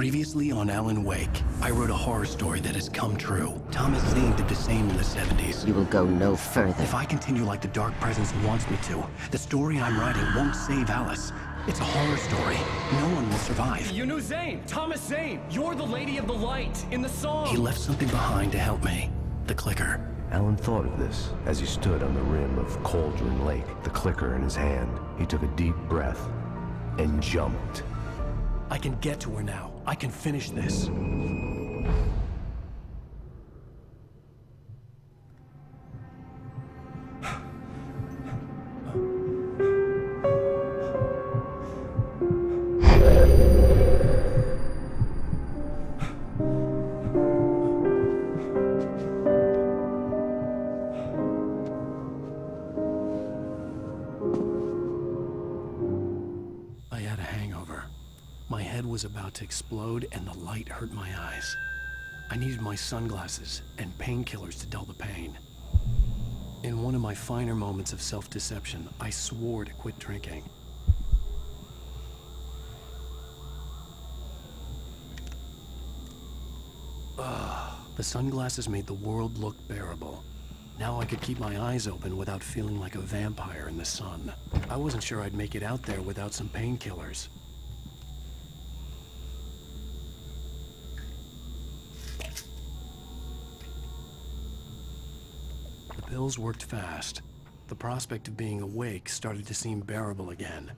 Previously on Alan Wake, I wrote a horror story that has come true. Thomas Zane did the same in the 70s. You will go no further. If I continue like the Dark Presence wants me to, the story I'm writing won't save Alice. It's a horror story. No one will survive. You knew Zane! Thomas Zane! You're the Lady of the Light in the song! He left something behind to help me. The clicker. Alan thought of this as he stood on the rim of Cauldron Lake, the clicker in his hand. He took a deep breath and jumped. I can get to her now. I can finish this. I had a hangover. My head was about to explode and the light hurt my eyes. I needed my sunglasses and painkillers to dull the pain. In one of my finer moments of self-deception, I swore to quit drinking. The sunglasses made the world look bearable. Now I could keep my eyes open without feeling like a vampire in the sun. I wasn't sure I'd make it out there without some painkillers. The pills worked fast. The prospect of being awake started to seem bearable again.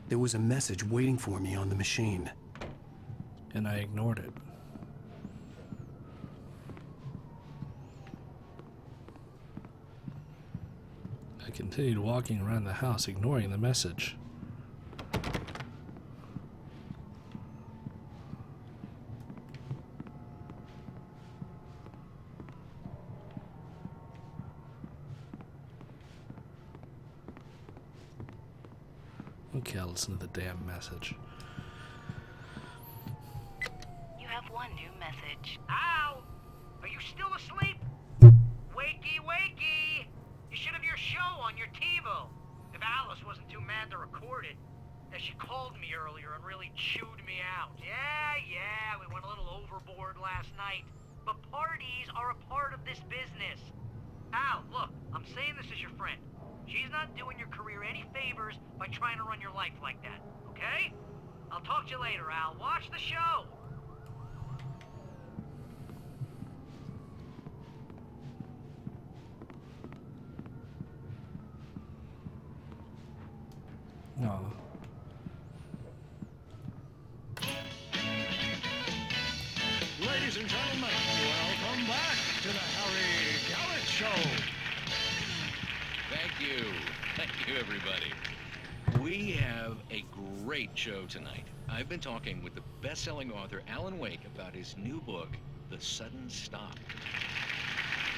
There was a message waiting for me on the machine. And I ignored it. I continued walking around the house, ignoring the message. Okay, I'll listen to the damn message. You have one new message. Al! Are you still asleep? Wakey, wakey! You should have your show on your TiVo. If Alice wasn't too mad to record it. As she called me earlier and really chewed me out. Yeah, we went a little overboard last night. But parties are a part of this business. Al, look, I'm saying this as your friend. She's not doing your career any favors by trying to run your life like that, okay? I'll talk to you later, Al. Watch the show! Aw. Ladies and gentlemen, welcome back to the Harry Gallet Show. Thank you. Thank you, everybody. We have a great show tonight. I've been talking with the best-selling author Alan Wake about his new book, The Sudden Stop.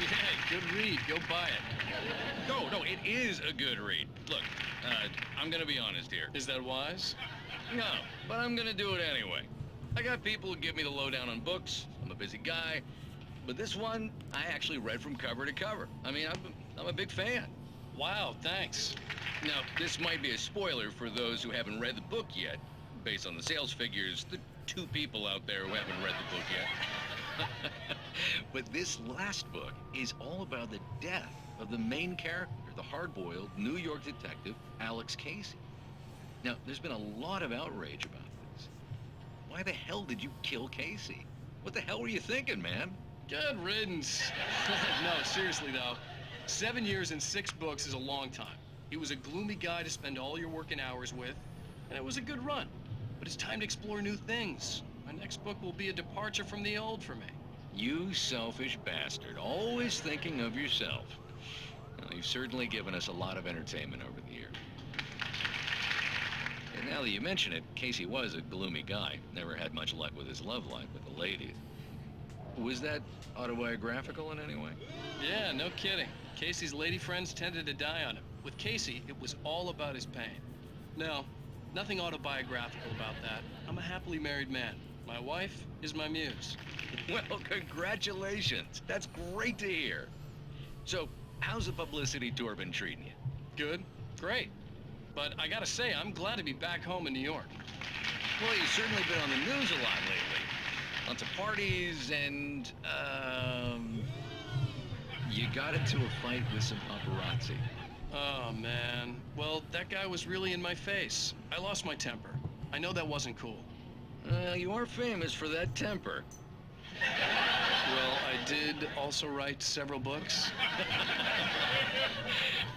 Yeah, good read. Go buy it. No, it is a good read. Look, I'm gonna be honest here. Is that wise? No, but I'm gonna do it anyway. I got people who give me the lowdown on books. I'm a busy guy. But this one, I actually read from cover to cover. I mean, I'm a big fan. Wow, thanks. Now, this might be a spoiler for those who haven't read the book yet. Based on the sales figures, the 2 people out there who haven't read the book yet. But this last book is all about the death of the main character, the hard-boiled New York detective, Alex Casey. Now, there's been a lot of outrage about this. Why the hell did you kill Casey? What the hell were you thinking, man? Good riddance. No, seriously, though. 7 years and 6 books is a long time. He was a gloomy guy to spend all your working hours with, and it was a good run. But it's time to explore new things. My next book will be a departure from the old for me. You selfish bastard, always thinking of yourself. Well, you've certainly given us a lot of entertainment over the years. And now that you mention it, Casey was a gloomy guy. Never had much luck with his love life with the ladies. Was that autobiographical in any way? Yeah, no kidding. Casey's lady friends tended to die on him. With Casey, it was all about his pain. No, nothing autobiographical about that. I'm a happily married man. My wife is my muse. Well, congratulations. That's great to hear. So, how's the publicity tour been treating you? Good. Great. But I gotta say, I'm glad to be back home in New York. Well, you've certainly been on the news a lot lately. Lots of parties and, you got into a fight with some paparazzi. Oh, man. Well, that guy was really in my face. I lost my temper. I know that wasn't cool. You are famous for that temper. Well, I did also write several books.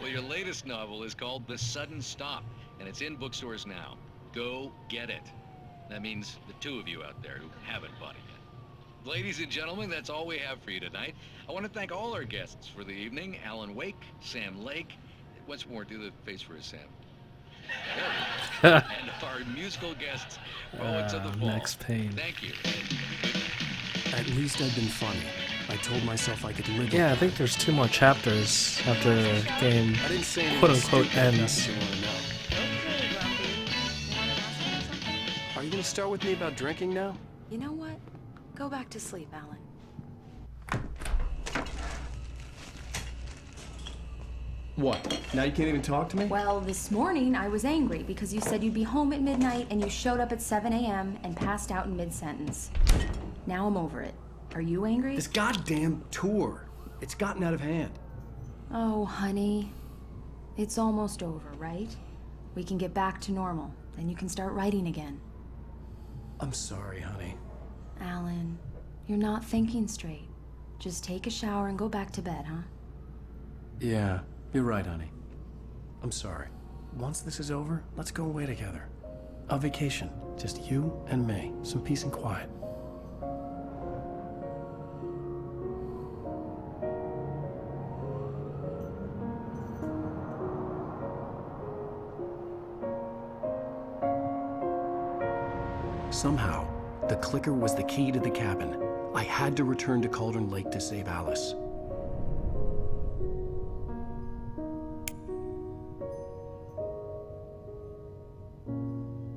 Well, your latest novel is called The Sudden Stop, and it's in bookstores now. Go get it. That means the two of you out there who haven't bought it yet. Ladies and gentlemen, that's all we have for you tonight. I want to thank all our guests for the evening. Alan Wake, Sam Lake. Once more, do the face for a Sam. There we go. And our musical guests, Poets of the Fall. Max Payne. Thank you. And good night. At least I'd been funny. I told myself I could live Yeah, I with think there's 2 more chapters after the game I didn't say anything quote unquote stupid, if ends. that's what you want to know. Are you going to start with me about drinking now? You know what? Go back to sleep, Alan. What? Now you can't even talk to me? Well, this morning I was angry because you said you'd be home at midnight and you showed up at 7 a.m. and passed out in mid-sentence. Now I'm over it. Are you angry? This goddamn tour. It's gotten out of hand. Oh, honey. It's almost over, right? We can get back to normal. Then you can start writing again. I'm sorry, honey. Alan, you're not thinking straight. Just take a shower and go back to bed, huh? Yeah, you're right, honey. I'm sorry. Once this is over, let's go away together. A vacation. Just you and me. Some peace and quiet. Somehow, the clicker was the key to the cabin. I had to return to Cauldron Lake to save Alice.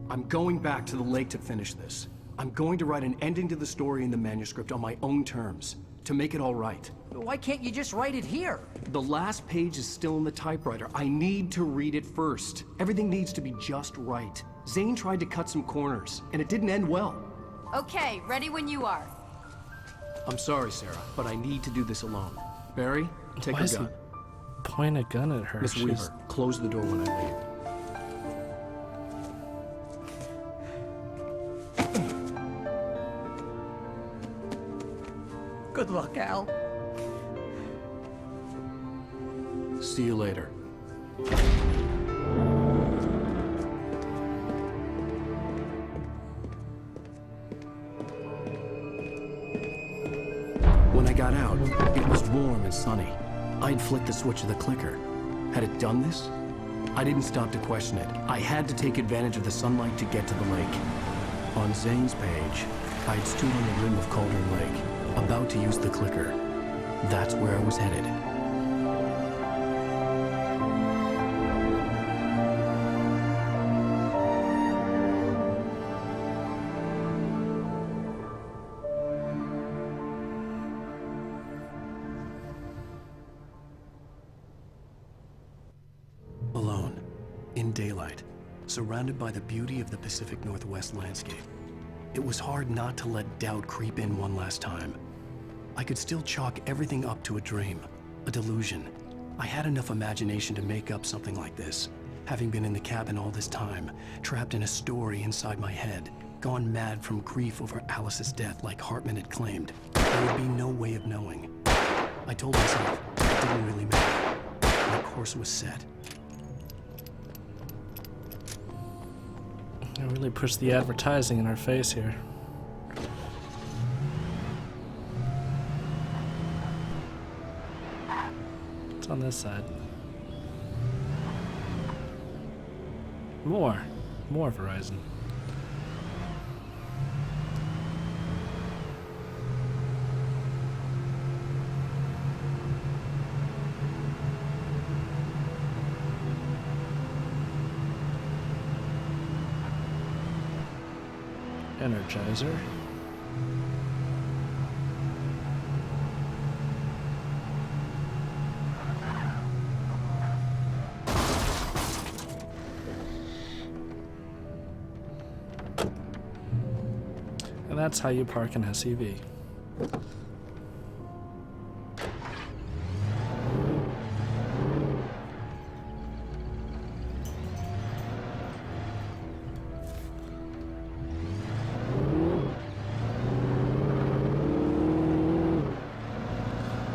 I'm going back to the lake to finish this. I'm going to write an ending to the story in the manuscript on my own terms, to make it all right. Why can't you just write it here? The last page is still in the typewriter. I need to read it first. Everything needs to be just right. Zane tried to cut some corners, and it didn't end well. Okay, ready when you are. I'm sorry, Sarah, but I need to do this alone. Barry, take Why your is he gun. point a gun at her? Miss She's- Weaver, close the door when I leave. Good luck, Al. See you later. When I got out, it was warm and sunny. I'd flicked the switch of the clicker. Had it done this? I didn't stop to question it. I had to take advantage of the sunlight to get to the lake. On Zane's page, I'd stood on the rim of Cauldron Lake, about to use the clicker. That's where I was headed. Alone, in daylight, surrounded by the beauty of the Pacific Northwest landscape. It was hard not to let doubt creep in one last time. I could still chalk everything up to a dream, a delusion. I had enough imagination to make up something like this, having been in the cabin all this time, trapped in a story inside my head, gone mad from grief over Alice's death like Hartman had claimed. There would be no way of knowing. I told myself it didn't really matter. My course was set. I really pushed the advertising in our face here. It's on this side. More Verizon. Energizer. that's how you park an SUV.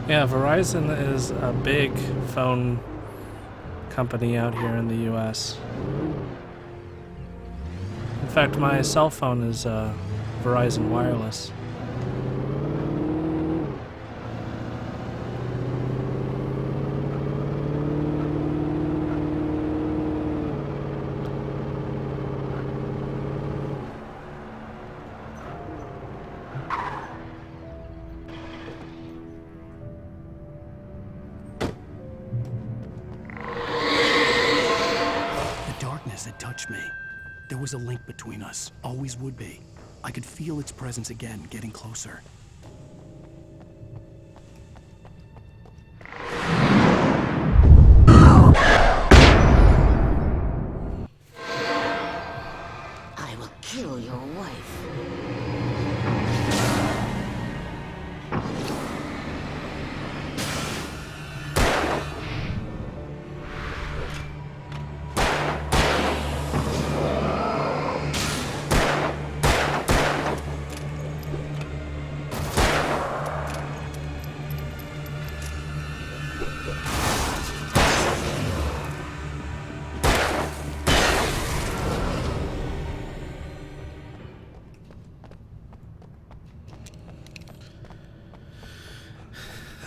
Yeah, Verizon is a big phone company out here in the US. In fact, my cell phone is Verizon Wireless. Had touched me. There was a link between us, always would be. I could feel its presence again, getting closer. I will kill your wife.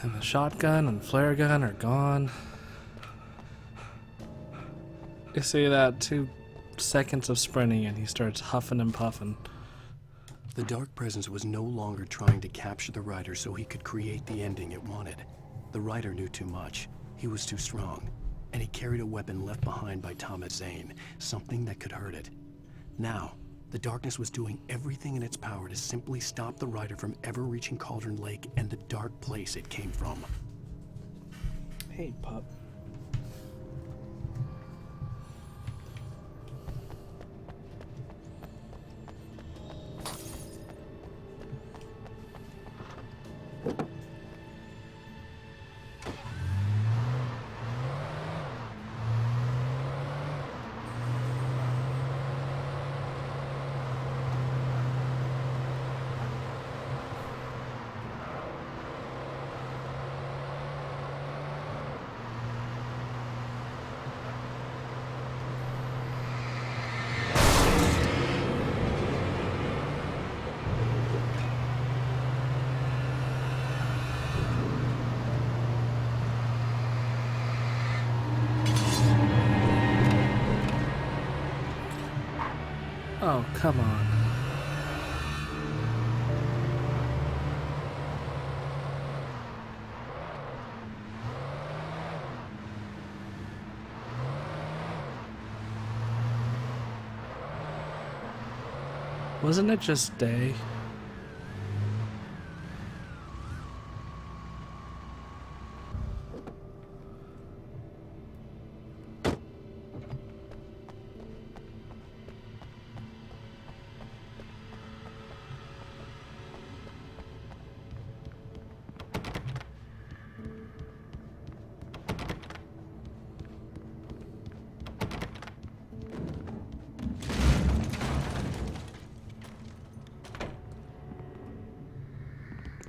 And the shotgun and flare gun are gone. You see that 2 seconds of sprinting and he starts huffing and puffing. The dark presence was no longer trying to capture the writer so he could create the ending it wanted. The writer knew too much. He was too strong. And he carried a weapon left behind by Thomas Zane, something that could hurt it. Now, the darkness was doing everything in its power to simply stop the writer from ever reaching Cauldron Lake and the dark place it came from. Hey, pup. Oh, come on. Wasn't it just day?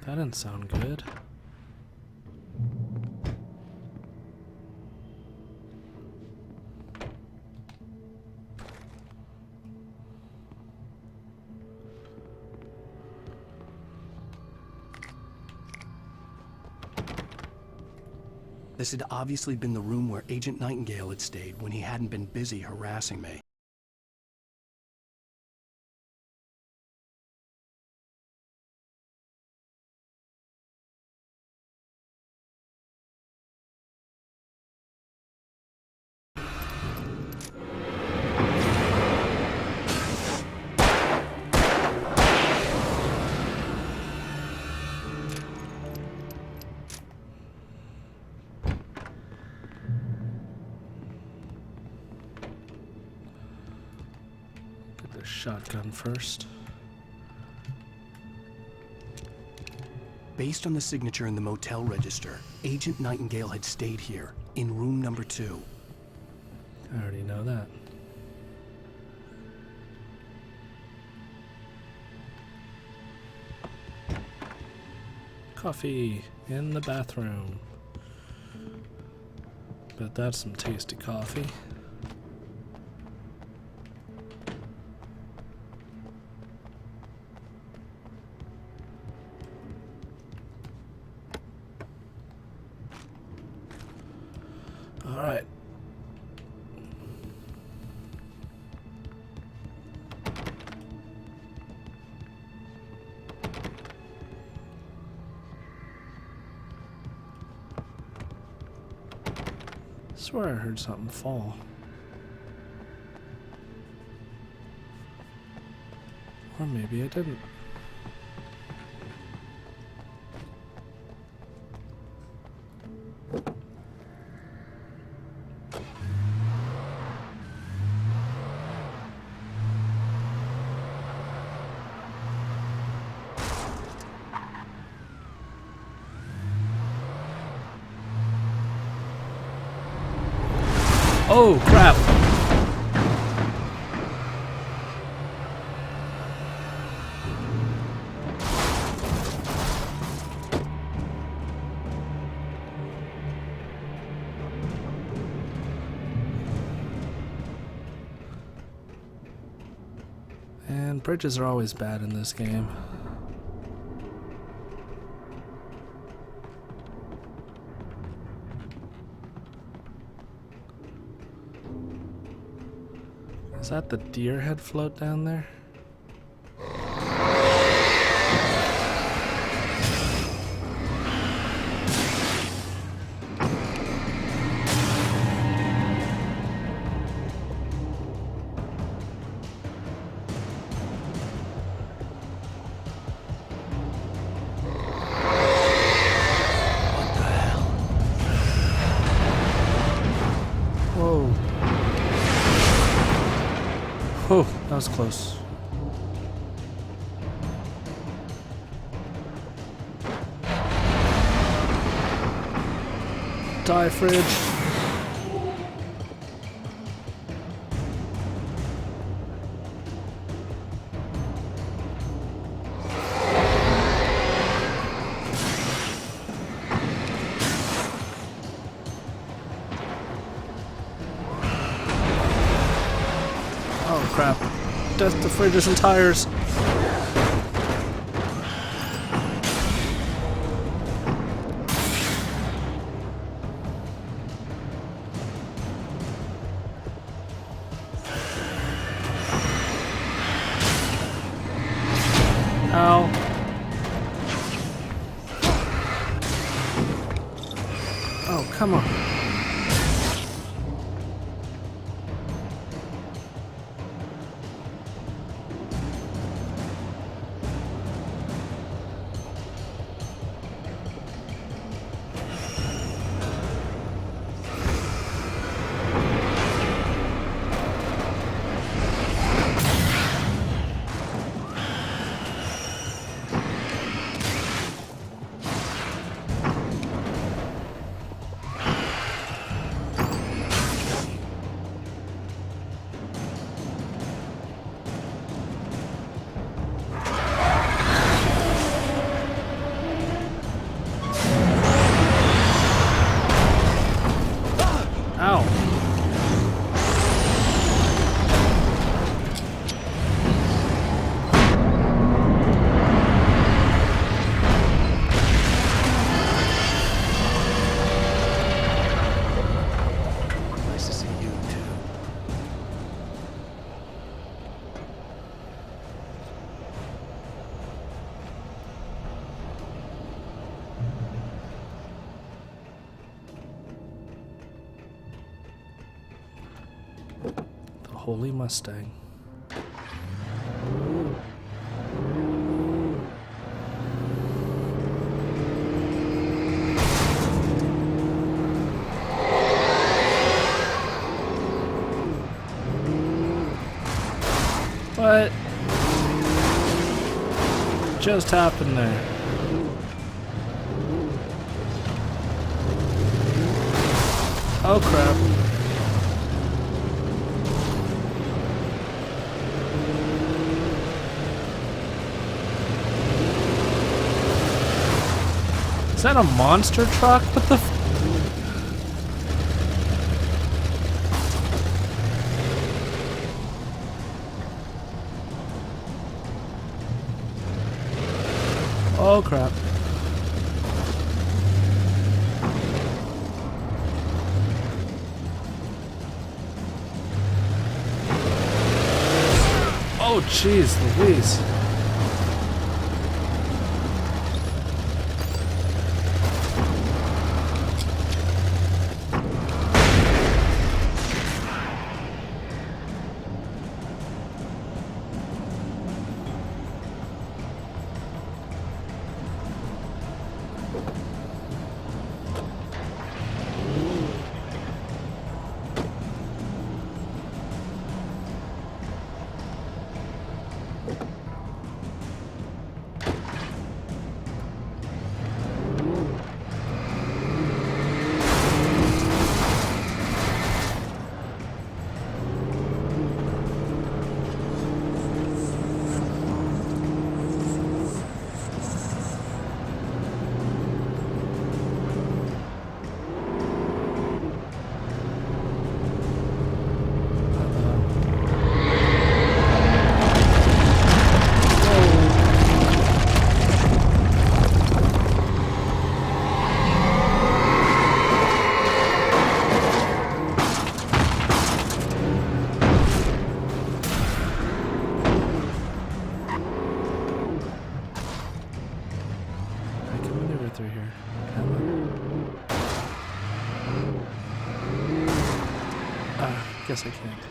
That didn't sound good. This had obviously been the room where Agent Nightingale had stayed when he hadn't been busy harassing me. Get the shotgun first. Based on the signature in the motel register, Agent Nightingale had stayed here, in room number 2. I already know that. Coffee in the bathroom. Bet that's some tasty coffee. All right. I swear I heard something fall. Or maybe I didn't. Oh, crap! And bridges are always bad in this game. Is that the deer head float down there? Whoa. Oh, that was close. Die, fridge. Oh crap. Death to fridges and tires. Ow. Oh, come on. Ow. Nice to see you, too. The Holy Mustang. What just happened there? Oh crap. Is that a monster truck? What the f— Oh crap. Oh jeez Louise. Through here. Guess I can't.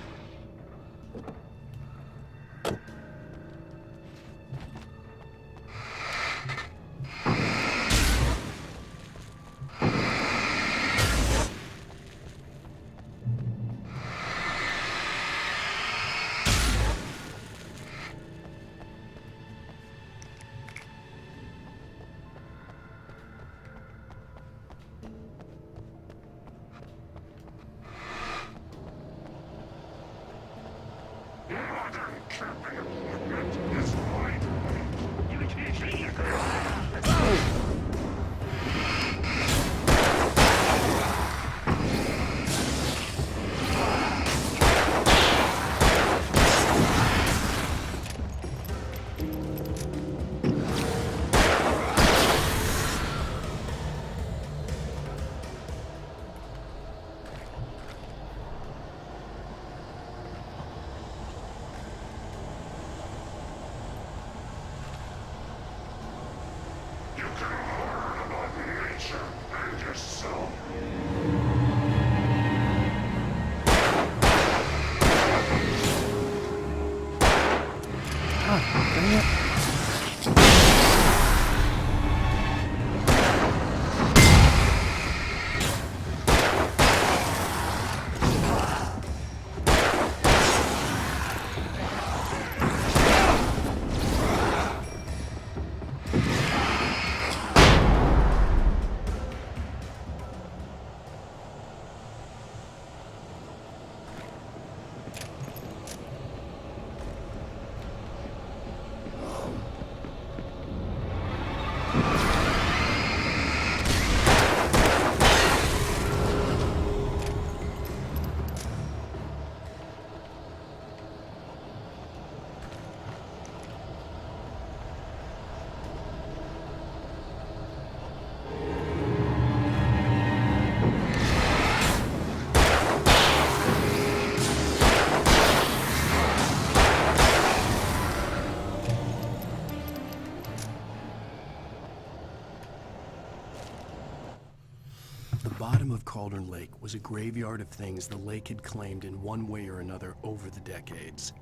bottom of Cauldron Lake was a graveyard of things the lake had claimed in one way or another over the decades.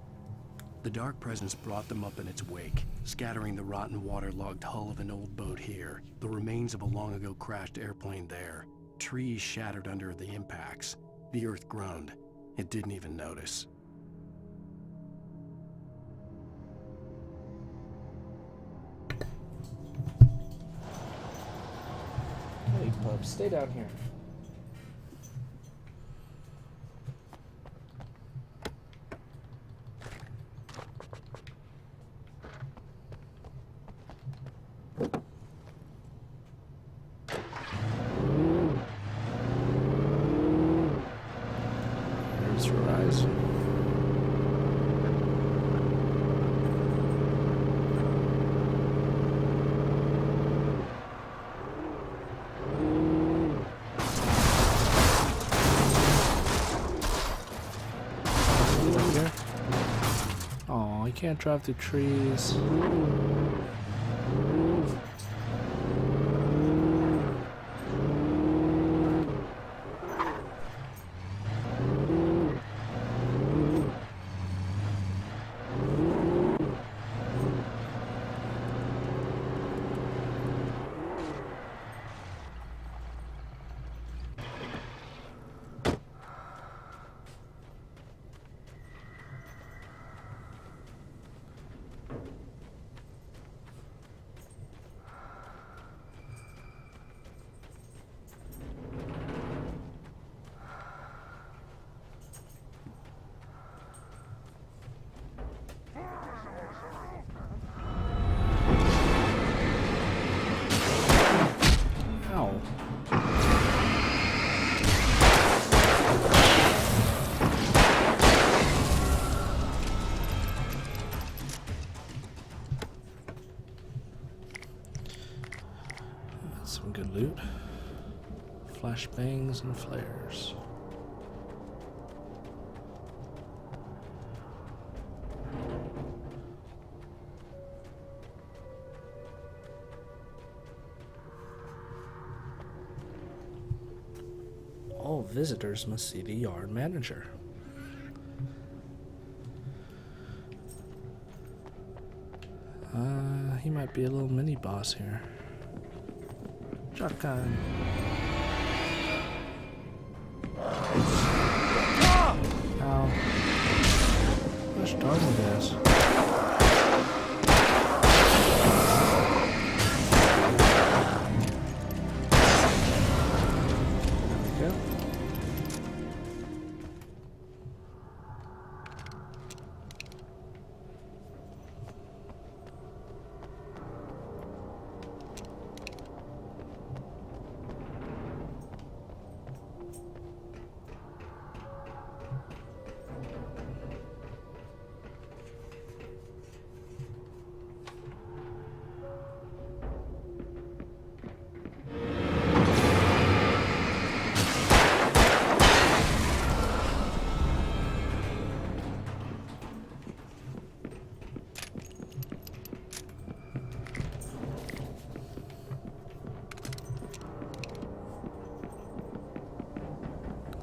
The Dark Presence brought them up in its wake, scattering the rotten waterlogged hull of an old boat here, the remains of a long-ago crashed airplane there, trees shattered under the impacts. The earth groaned. It didn't even notice. Hey, pup, stay down here. I can't drive through trees. Some good loot. Flashbangs and flares. All visitors must see the yard manager. He might be a little mini boss here. Shotgun. Ow. Gosh darn it, guys. There we go.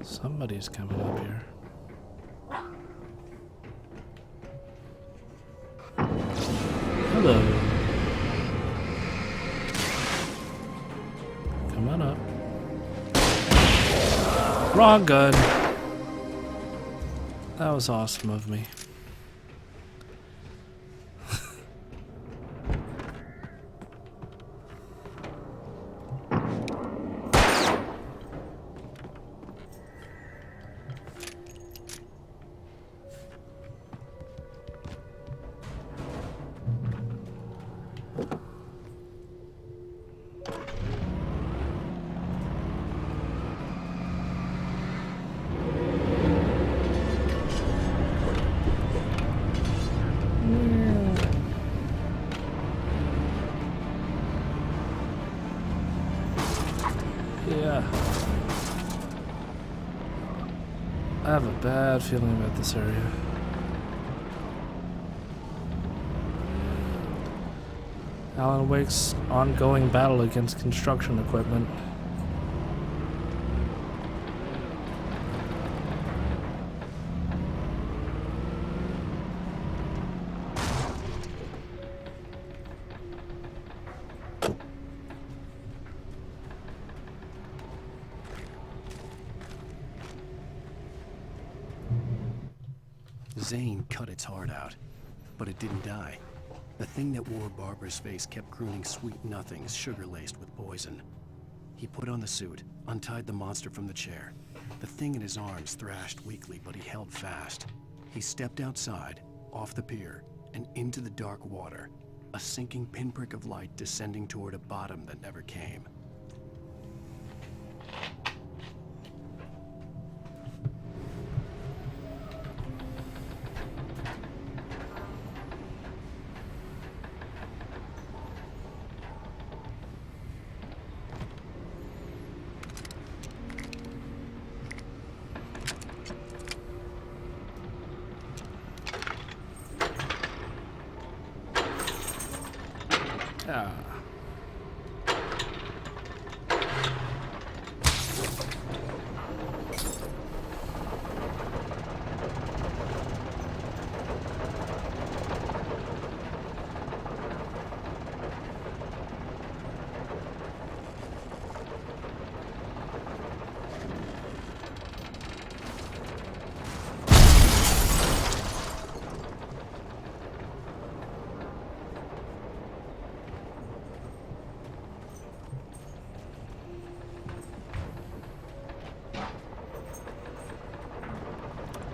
Somebody's coming up here. Hello. Come on up. Wrong gun. That was awesome of me. Yeah. I have a bad feeling about this area. Alan Wake's ongoing battle against construction equipment. Zane cut its heart out, but it didn't die. The thing that wore Barbara's face kept crooning sweet nothings sugar-laced with poison. He put on the suit, untied the monster from the chair. The thing in his arms thrashed weakly, but he held fast. He stepped outside, off the pier, and into the dark water, a sinking pinprick of light descending toward a bottom that never came. Ah.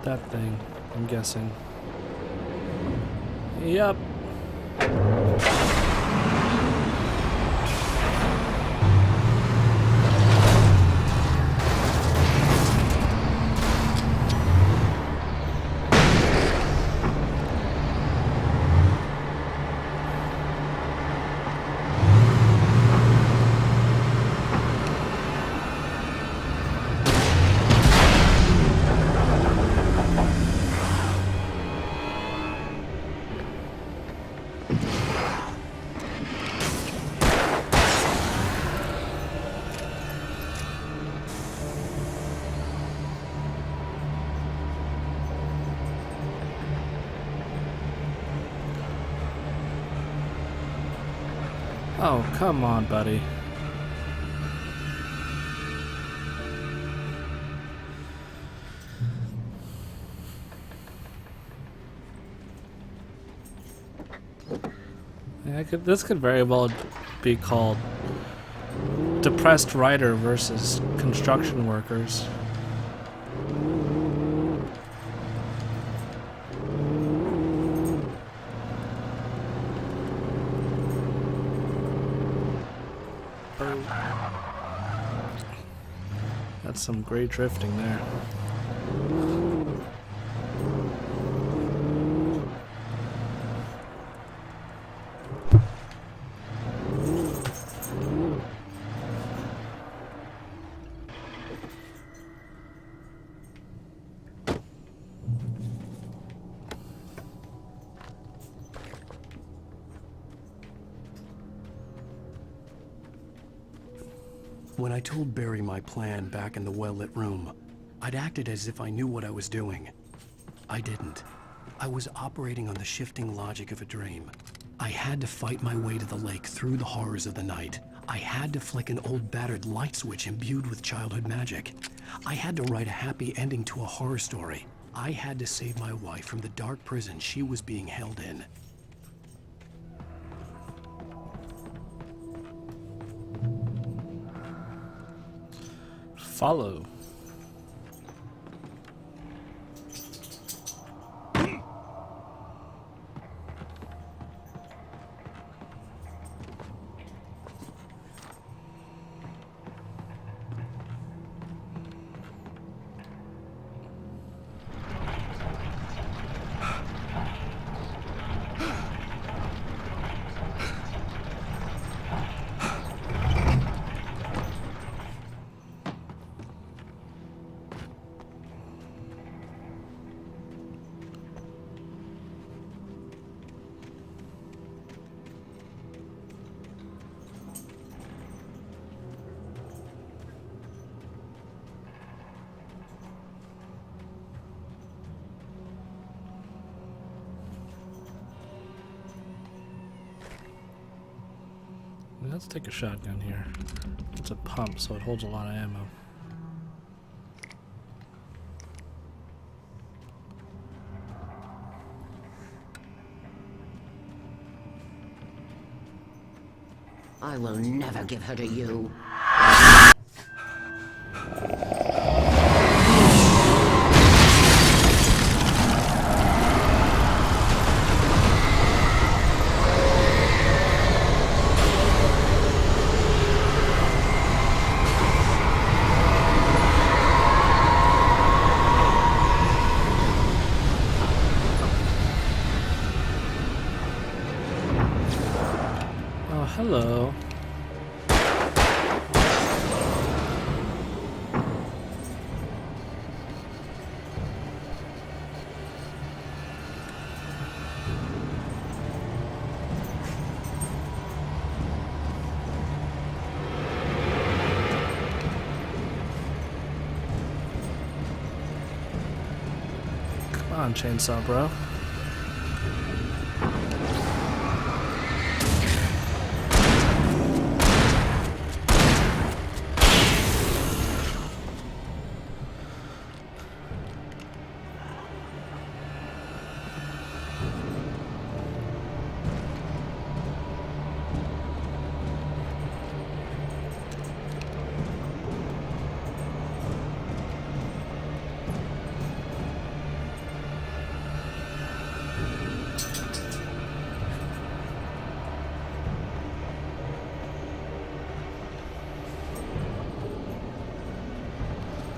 That thing, I'm guessing. Yep. Oh, come on, buddy. Yeah, this could very well be called depressed writer versus construction workers. That's some great drifting there. When I told Barry my plan back in the well-lit room, I'd acted as if I knew what I was doing. I didn't. I was operating on the shifting logic of a dream. I had to fight my way to the lake through the horrors of the night. I had to flick an old battered light switch imbued with childhood magic. I had to write a happy ending to a horror story. I had to save my wife from the dark prison she was being held in. Follow. Let's take a shotgun here. It's a pump, so it holds a lot of ammo. I will never give her to you. Hello. on, Chainsaw Bro.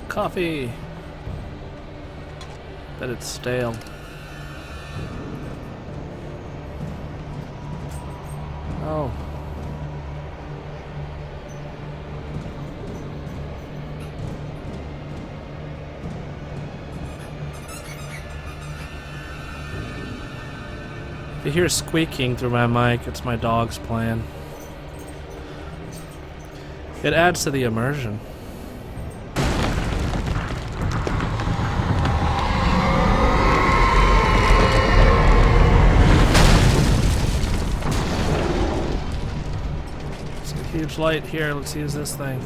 Coffee. Bet it's stale. Oh. If you hear squeaking through my mic, it's my dog's playing. It adds to the immersion. Huge light here. Let's use this thing.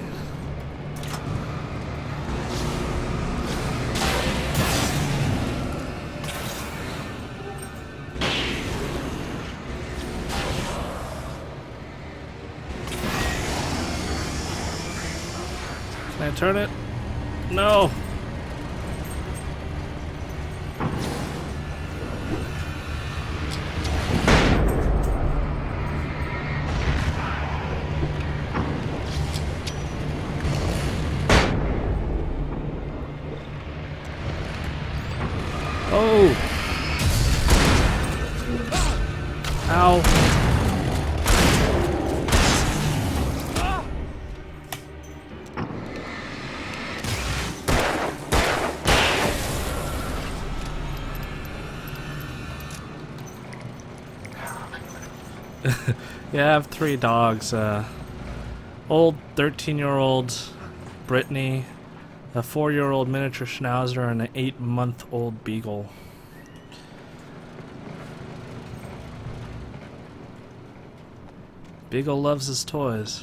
Can I turn it? No. Oh! Ow. Yeah, I have 3 dogs. Old 13-year-old Brittany, a 4-year-old miniature schnauzer, and an 8-month-old beagle. Beagle loves his toys.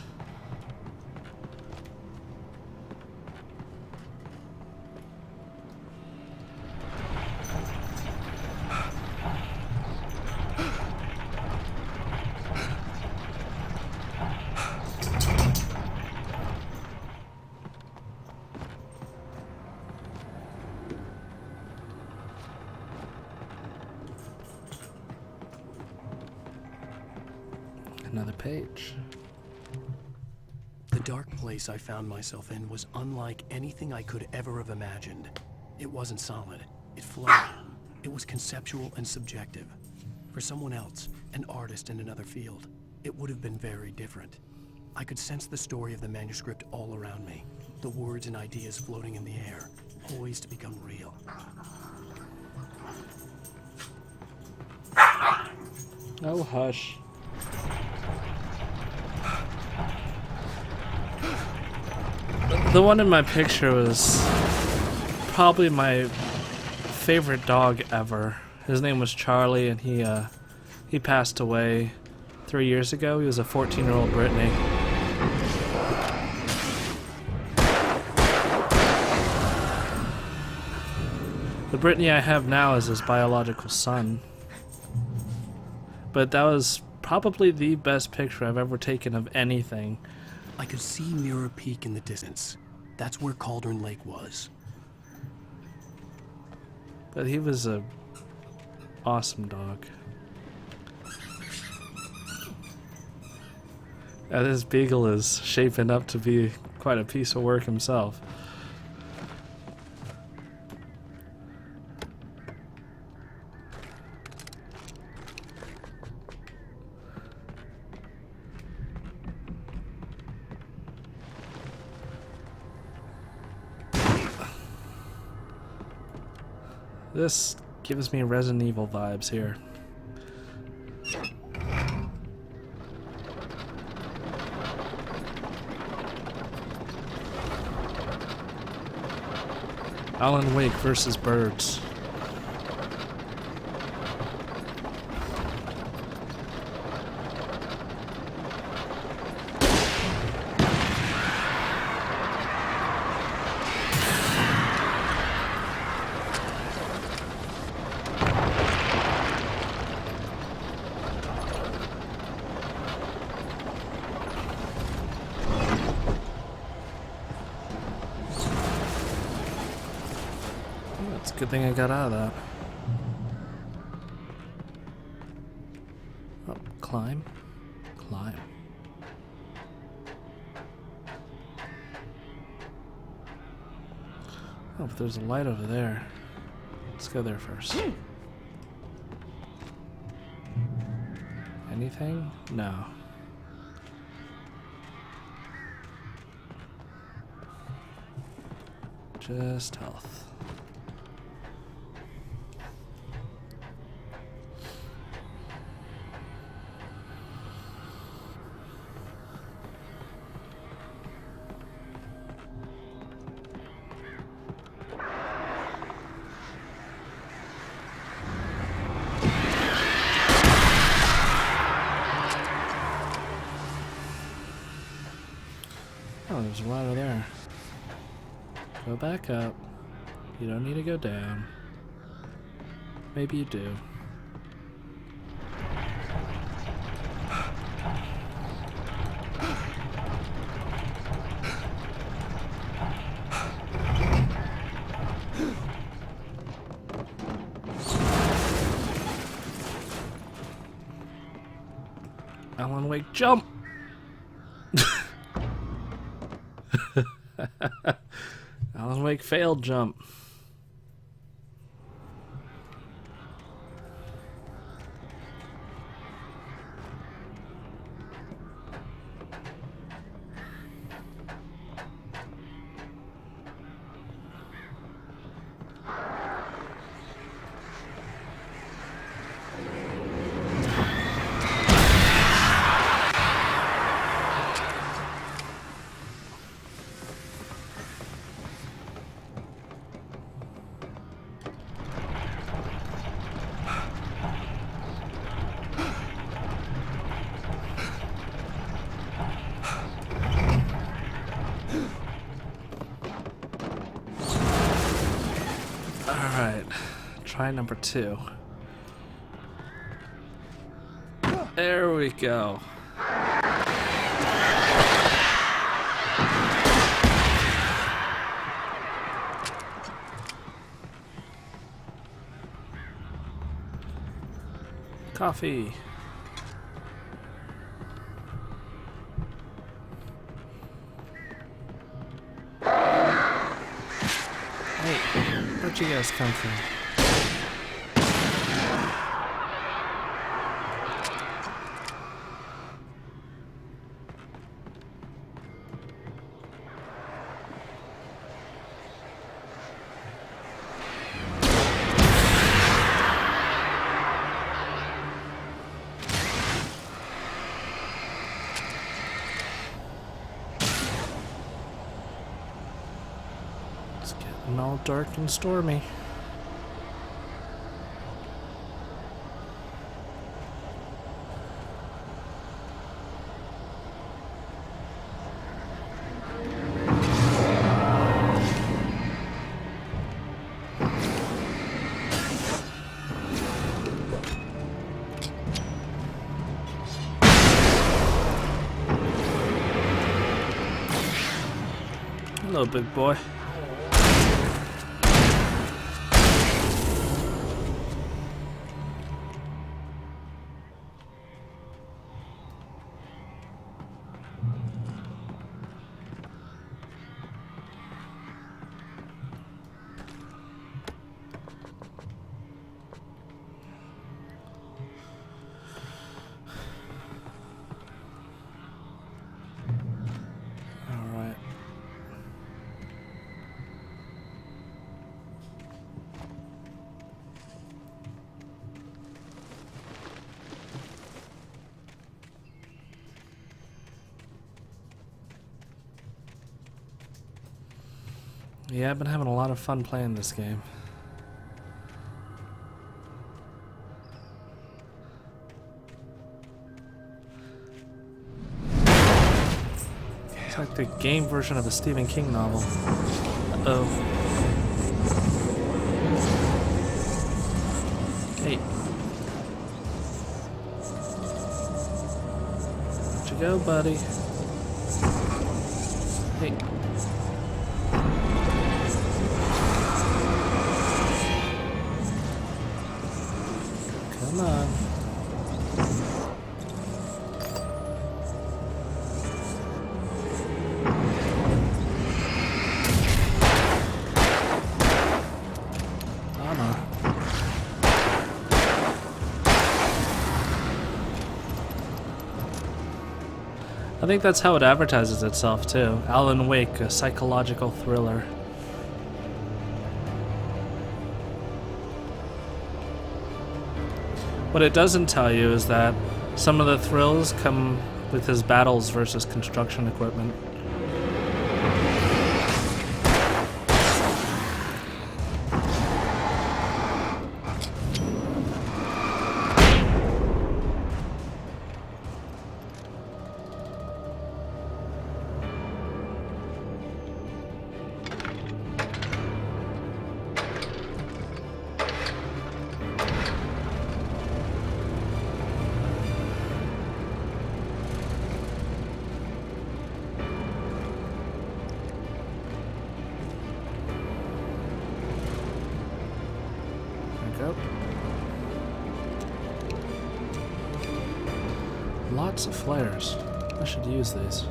Another page. The dark place I found myself in was unlike anything I could ever have imagined. It wasn't solid. It floated. It was conceptual and subjective. For someone else, an artist in another field, it would have been very different. I could sense the story of the manuscript all around me, the words and ideas floating in the air, poised to become real. Oh, hush. The one in my picture was probably my favorite dog ever. His name was Charlie, and he passed away 3 years ago. He was a 14-year-old Brittany. The Brittany I have now is his biological son. But that was probably the best picture I've ever taken of anything. I could see Mirror Peak in the distance. That's where Cauldron Lake was. But he was a awesome dog. This beagle is shaping up to be quite a piece of work himself. This gives me Resident Evil vibes here. Alan Wake versus birds. Good thing I got out of that. Oh, climb. Climb. Oh, but there's a light over there. Let's go there first. Anything? No. Just health. Oh, there's a ladder there. Go back up. You don't need to go down. Maybe you do. Alan Wake, jump! Alan Wake failed jump. Alright, try number 2. There we go. Coffee. Where'd you guys come from? It's getting all dark and stormy. Hello, big boy. Yeah, I've been having a lot of fun playing this game. It's like the game version of a Stephen King novel. Uh-oh. Hey. Where'd you go, buddy? Hey. on. Oh no. I think that's how it advertises itself too. Alan Wake, a psychological thriller. What it doesn't tell you is that some of the thrills come with his battles versus construction equipment. Lots of flares. I should use these.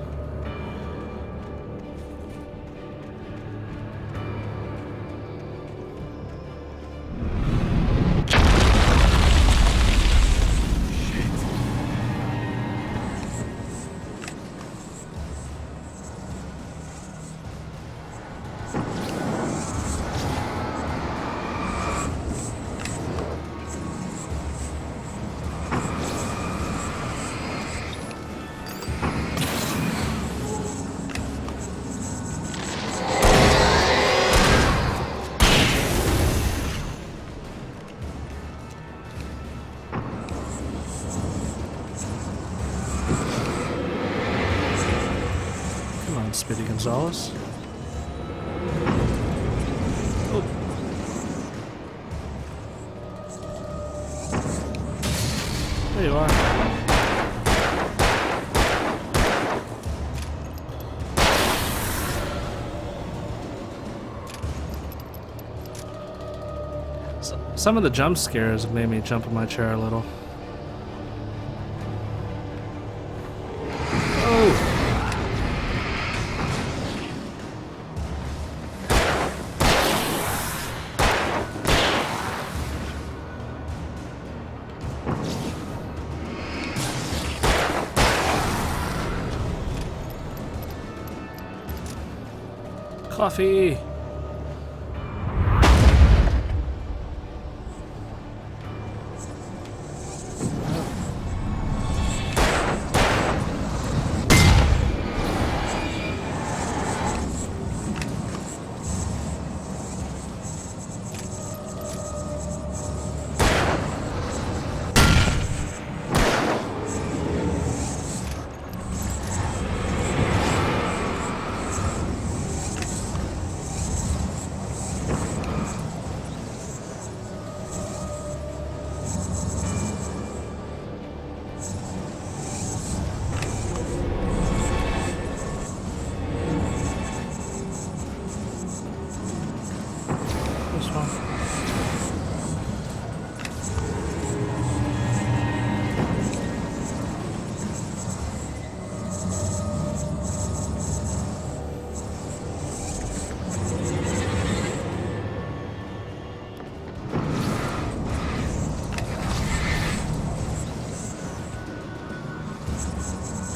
Speedy Gonzalez. Oh. There you are. Some of the jump scares made me jump in my chair a little. Coffee!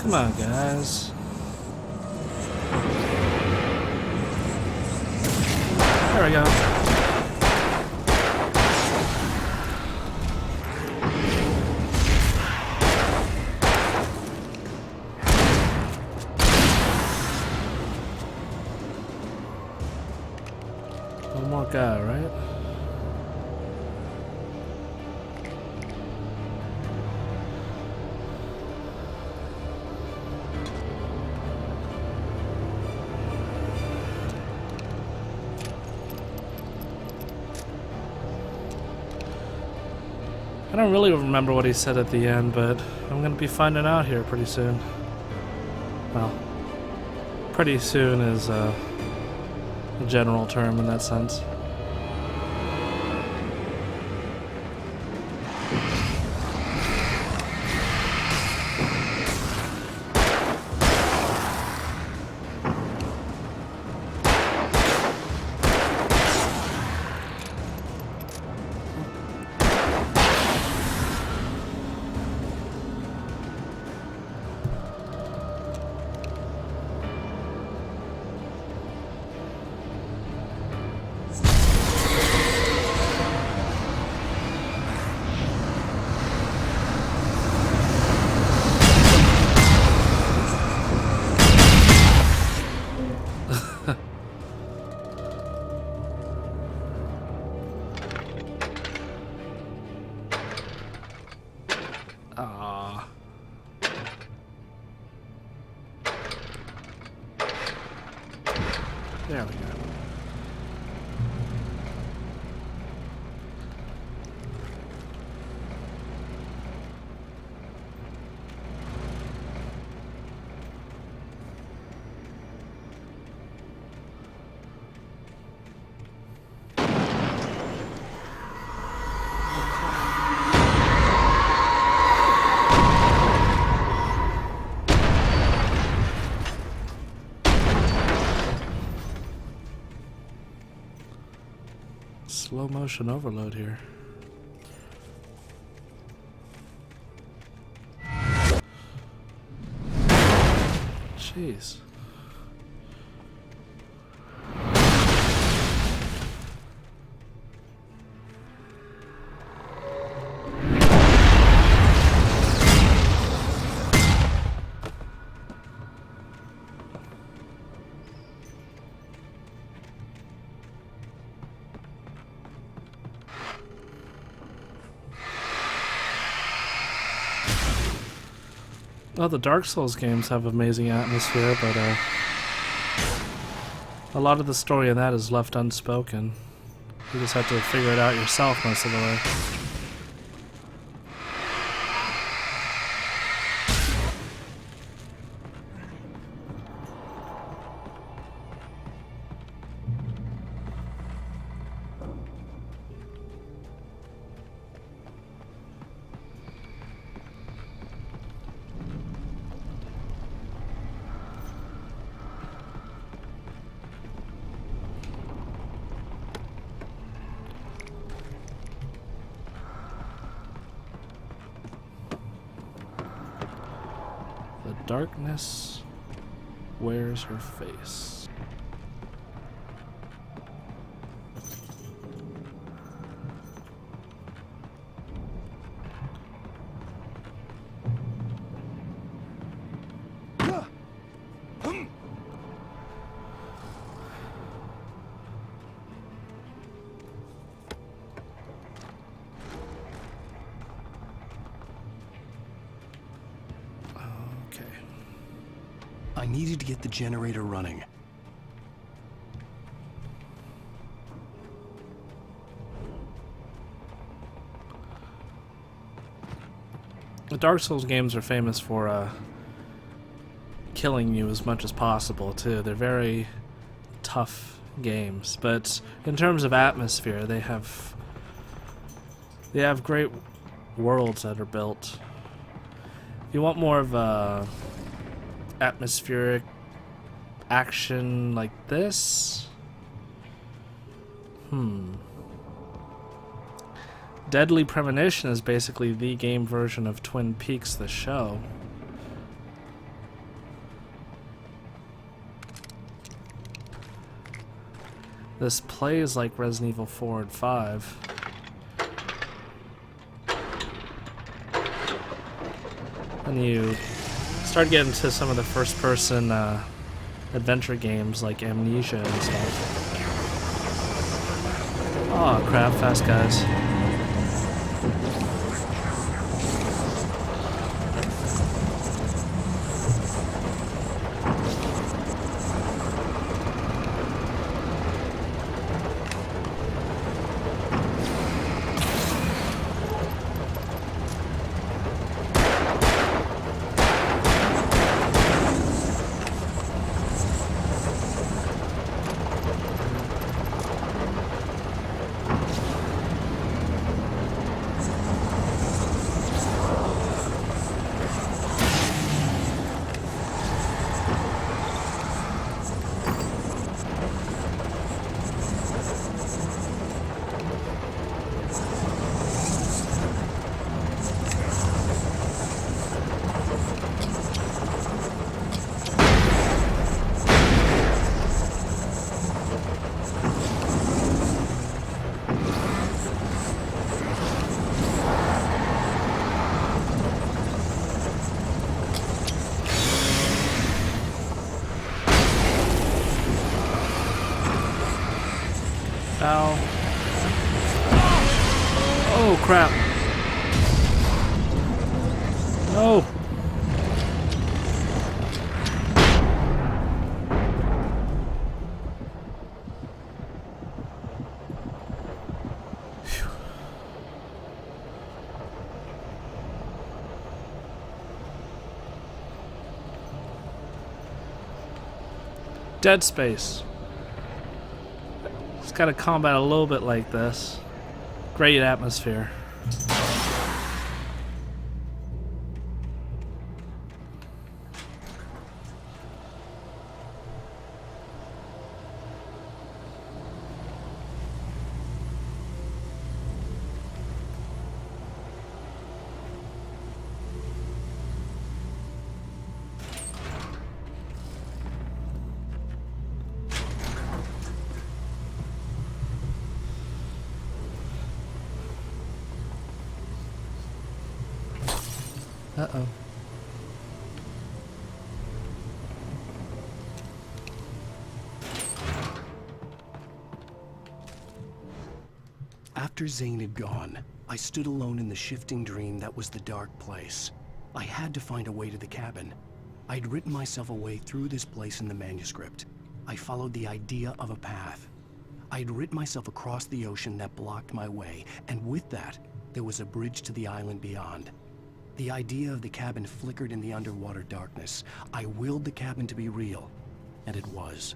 Come on, guys. There we go. One more guy, right? I don't really remember what he said at the end, but I'm gonna be finding out here pretty soon. Well, pretty soon is a general term in that sense. Ah. There we go. Slow motion overload here. Jeez. Well, the Dark Souls games have amazing atmosphere, but a lot of the story in that is left unspoken. You just have to figure it out yourself most of the way. The darkness wears her face. I needed to get the generator running. The Dark Souls games are famous for killing you as much as possible, too. They're very tough games, but in terms of atmosphere, they have great worlds that are built. If you want more of a atmospheric action like this, Deadly Premonition is basically the game version of Twin Peaks the show. This plays like Resident Evil 4 and 5. And you start getting to some of the first-person adventure games like Amnesia and stuff. Oh crap, fast guys. Ow. Oh crap. Oh! Dead Space. It's got a combat a little bit like this. Great atmosphere. Uh-oh. After Zane had gone, I stood alone in the shifting dream that was the dark place. I had to find a way to the cabin. I'd written myself a way through this place in the manuscript. I followed the idea of a path. I'd written myself across the ocean that blocked my way, and with that, there was a bridge to the island beyond. The idea of the cabin flickered in the underwater darkness. I willed the cabin to be real, and it was.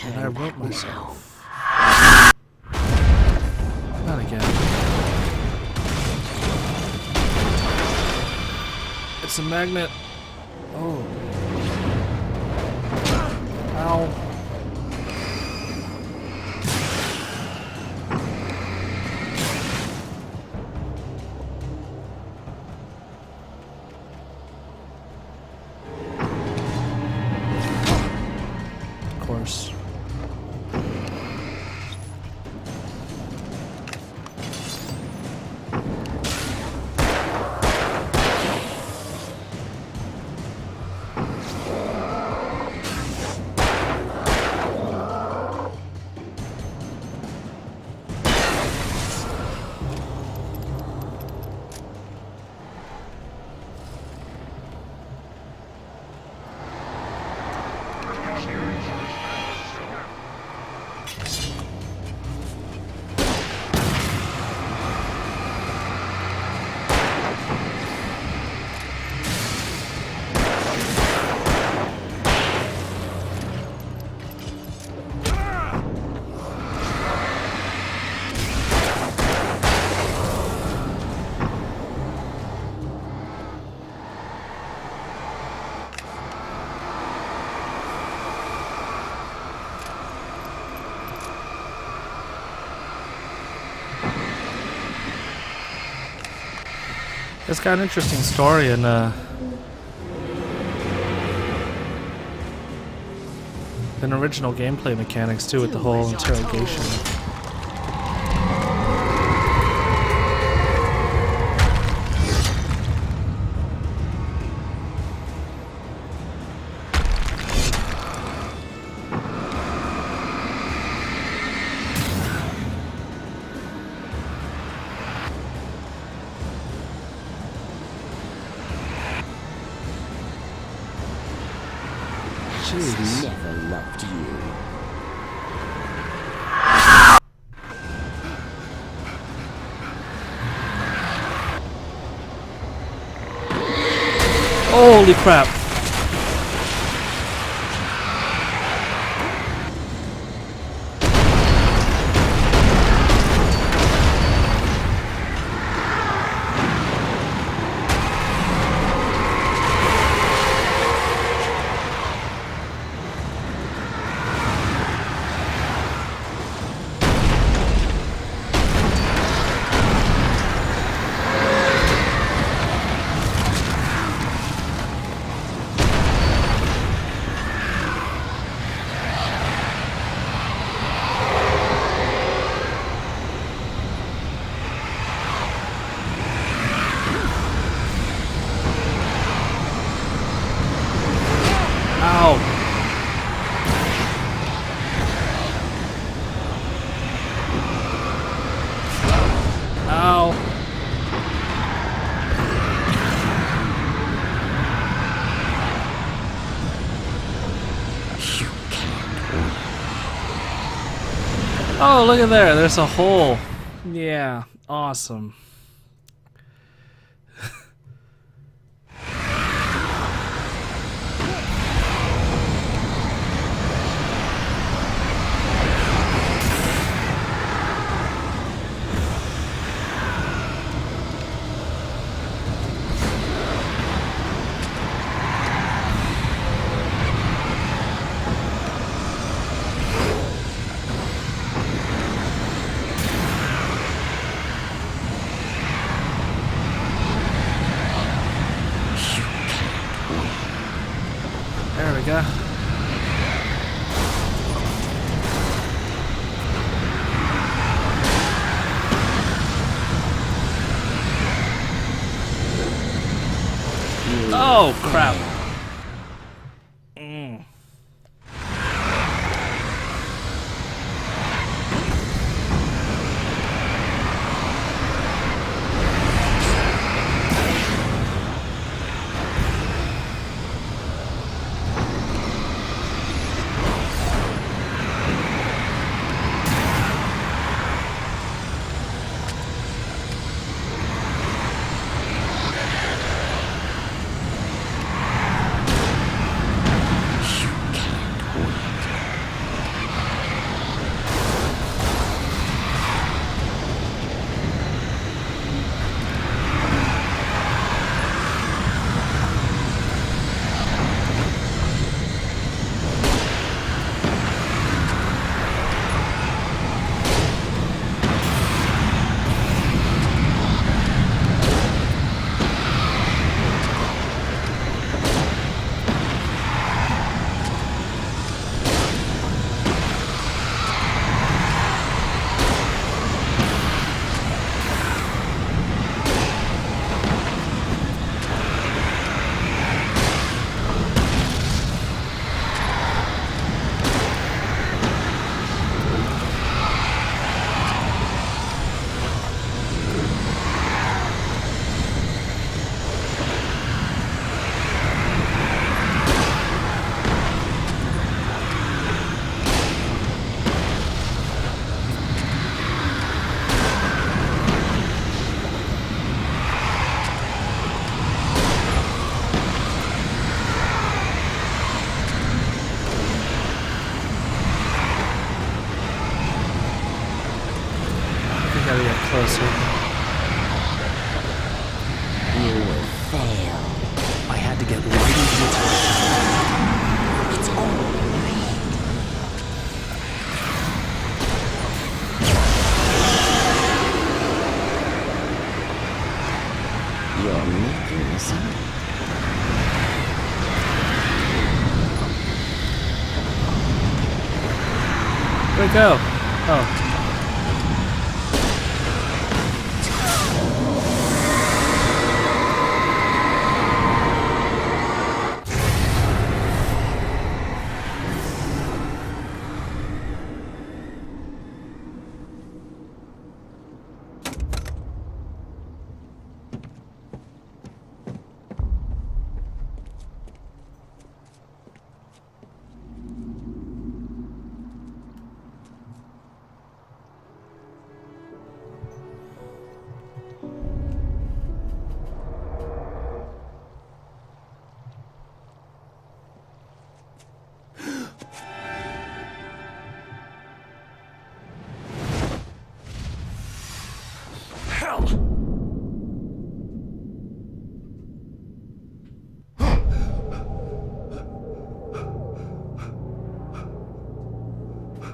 And I wrote myself. Not again. It's a magnet. Oh. Ow. Of course. It's got an interesting story and an original gameplay mechanics too, with the whole interrogation. Jeez. Never loved you. Holy crap. Oh, look at there. There's a hole. Yeah, awesome. There we go. Oh, crap. Gotta get closer. You will fail. I had to get right into its heart. It's all right. You're making this up. Where'd it go? Oh.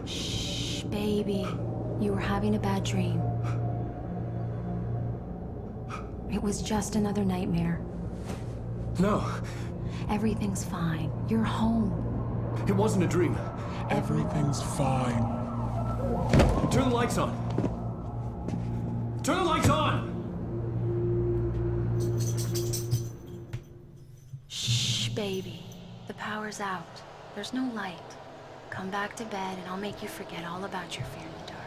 Shh, baby. You were having a bad dream. It was just another nightmare. No, Everything's fine. You're home. it wasn't a dream. Everything's fine. Turn the lights on. Turn the lights on! Shh, baby. The power's out. There's no light. Come back to bed and I'll make you forget all about your fear in the dark.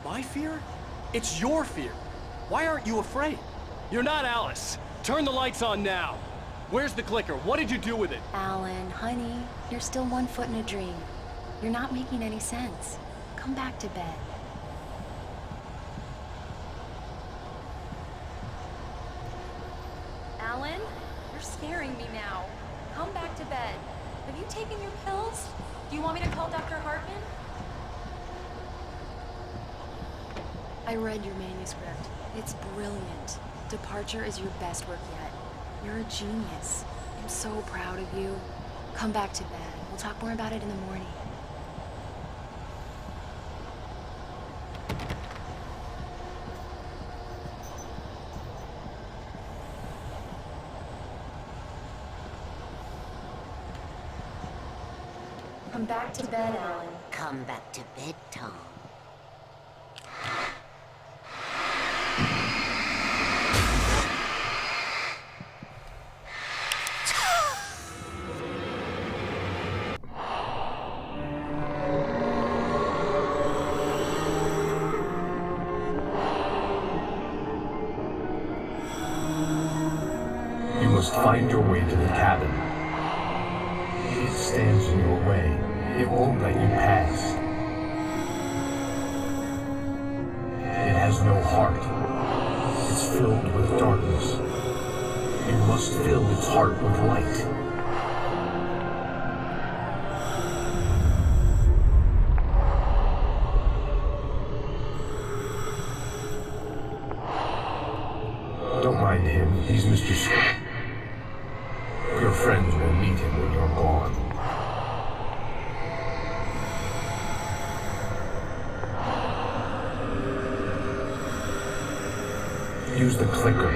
My fear? It's your fear. Why aren't you afraid? You're not Alice. Turn the lights on now. Where's the clicker? What did you do with it? Alan, honey, you're still 1 foot in a dream. You're not making any sense. Come back to bed. Alan, you're scaring me now. Come back to bed. Have you taken your pills? Do you want me to call Dr. Hartman? I read your manuscript. It's brilliant. Departure is your best work yet. You're a genius. I'm so proud of you. Come back to bed. We'll talk more about it in the morning. Come back to bed, Alan. Come back to bed, Tom. You must find your way to the cabin. It stands in your way. It won't let you pass. It has no heart. It's filled with darkness. You must fill its heart with light. Don't mind him. He's Mr. Scott. Your friends will meet him when you're gone. Use the clicker.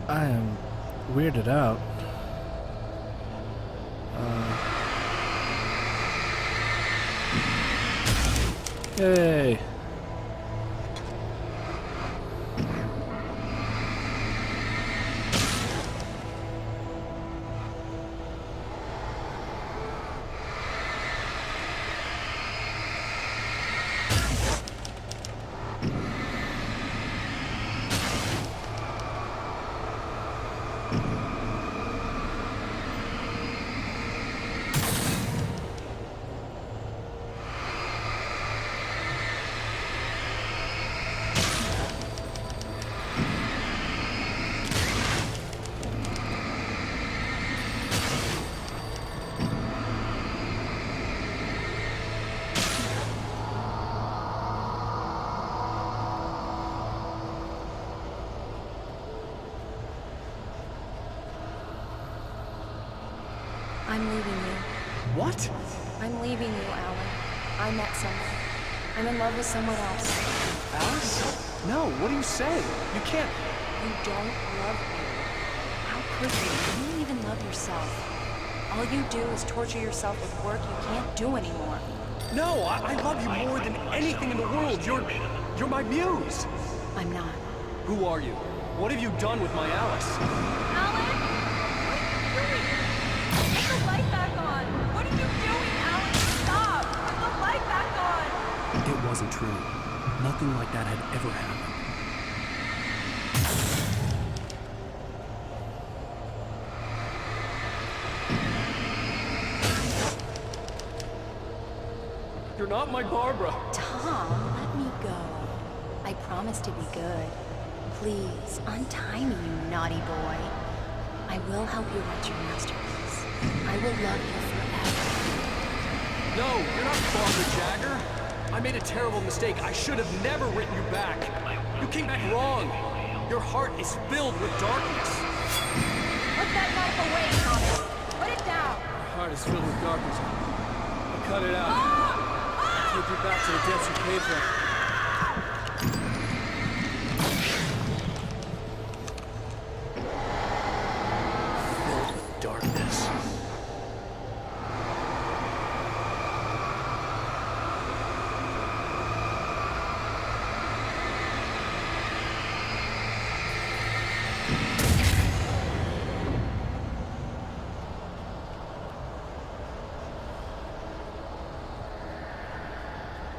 I am weirded out. Yay! I'm leaving you. What? I'm leaving you, Alan. I met someone. I'm in love with someone else. Alice? No, what are you saying? You can't... You don't love me. How could you? You don't even love yourself. All you do is torture yourself with work you can't do anymore. No, I love you more than anything in the world. You're my muse. I'm not. Who are you? What have you done with my Alice? Alan? What are you doing? Put the light back on! What are you doing, Alan? Stop! Put the light back on! It wasn't true. Nothing like that had ever happened. You're not my Barbara. Tom, let me go. I promise to be good. Please, untie me, you naughty boy. I will help you write your masterpiece. I will love you forever. No, you're not Barbara Jagger. I made a terrible mistake. I should have never written you back. You came back wrong. Your heart is filled with darkness. Put that knife away, Thomas. Put it down. Your heart is filled with darkness. I'll cut it out. Take you back to the depths you came from. Filled with darkness.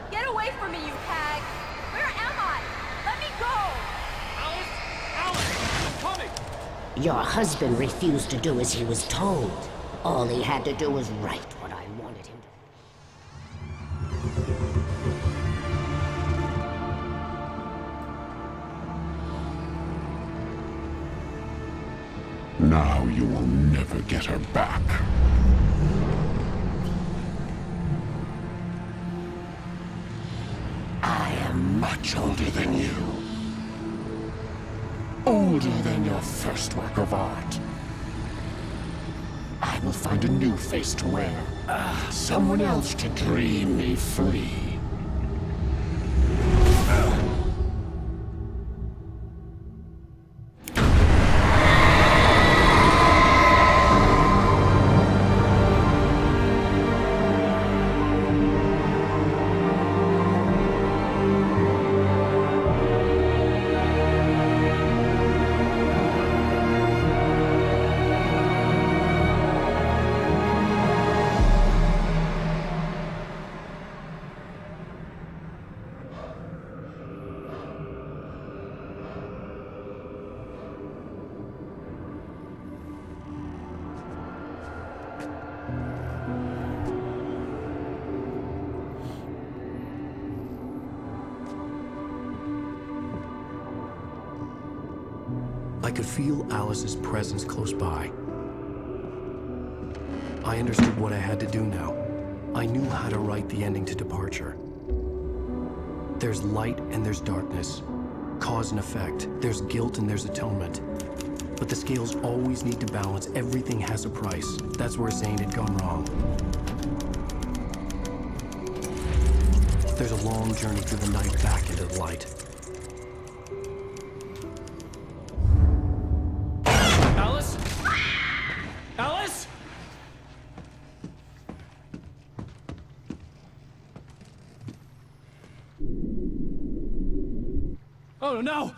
Get away from me, you hag! Where am I? Let me Alice! Alice! I'm coming! Your husband refused to do as he was told. All he had to do was write what I wanted him to. Now you will never get her back. I am much older than you. Older than your first work of art. I will find a new face to wear. Someone else to dream me free. I could feel Alice's presence close by. I understood what I had to do now. I knew how to write the ending to Departure. There's light and there's darkness. Cause and effect. There's guilt and there's atonement. But the scales always need to balance. Everything has a price. That's where Zane had gone wrong. There's a long journey through the night back into the light. Alice? Alice? Oh no!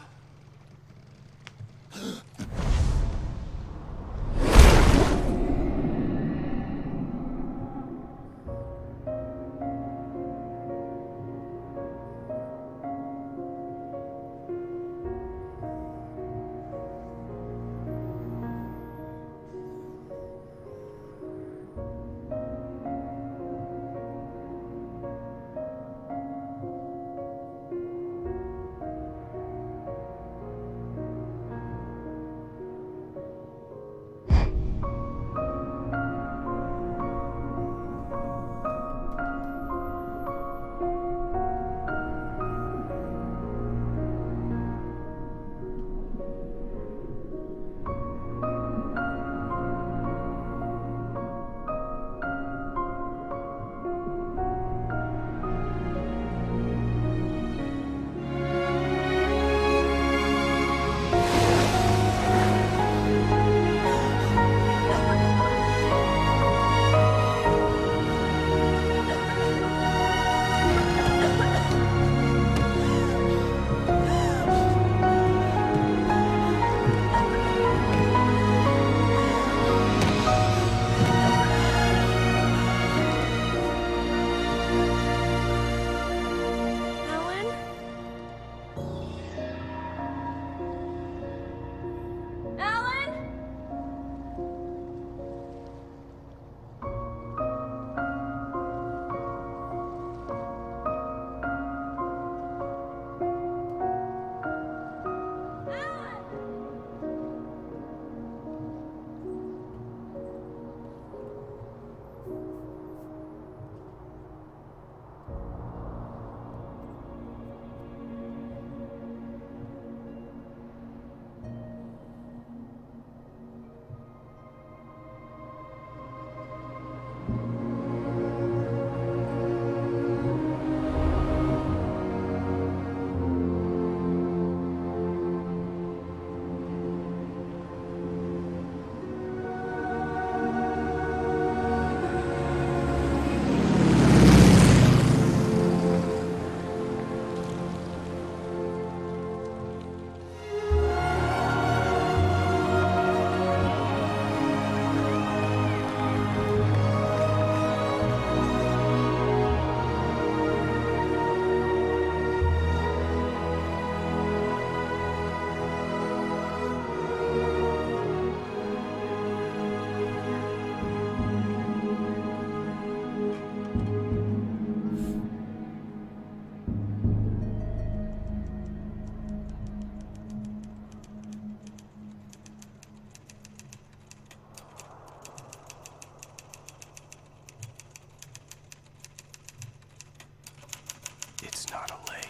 not a lake.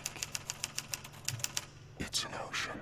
It's an ocean.